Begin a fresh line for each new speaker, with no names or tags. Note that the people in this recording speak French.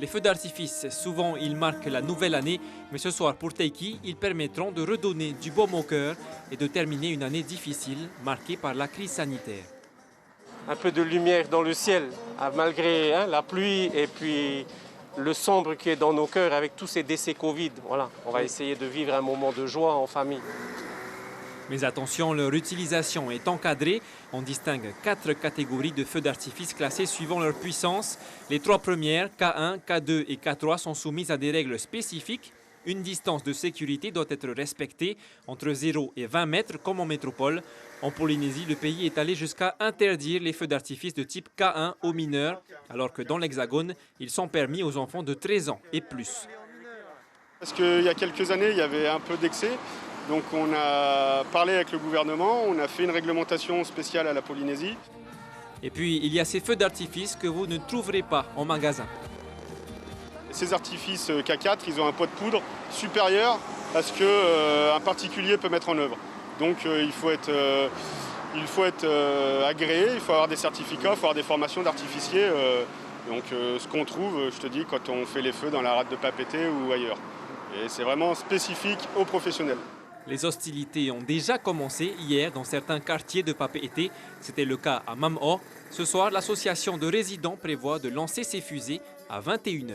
Les feux d'artifice, souvent ils marquent la nouvelle année, mais ce soir pour Teiki, ils permettront de redonner du baume au cœur et de terminer une année difficile marquée par la crise sanitaire.
Un peu de lumière dans le ciel, malgré la pluie et puis le sombre qui est dans nos cœurs avec tous ces décès Covid. Voilà, on va essayer de vivre un moment de joie en famille.
Mais attention, leur utilisation est encadrée. On distingue 4 catégories de feux d'artifice classées suivant leur puissance. Les 3 premières, K1, K2 et K3, sont soumises à des règles spécifiques. Une distance de sécurité doit être respectée entre 0 et 20 mètres comme en métropole. En Polynésie, le pays est allé jusqu'à interdire les feux d'artifice de type K1 aux mineurs, alors que dans l'Hexagone, ils sont permis aux enfants de 13 ans et plus.
Parce qu'il y a quelques années, il y avait un peu d'excès. Donc on a parlé avec le gouvernement, on a fait une réglementation spéciale à la Polynésie.
Et puis, il y a ces feux d'artifice que vous ne trouverez pas en magasin.
Ces artifices K4, ils ont un poids de poudre supérieur à ce qu'un particulier peut mettre en œuvre. Donc il faut être agréé, il faut avoir des certificats, il faut avoir des formations d'artificiers. Donc ce qu'on trouve, je te dis, quand on fait les feux dans la rade de Papeete ou ailleurs. Et c'est vraiment spécifique aux professionnels.
Les hostilités ont déjà commencé hier dans certains quartiers de Papeete. C'était le cas à Mam'o. Ce soir, l'association de résidents prévoit de lancer ses fusées à 21 h.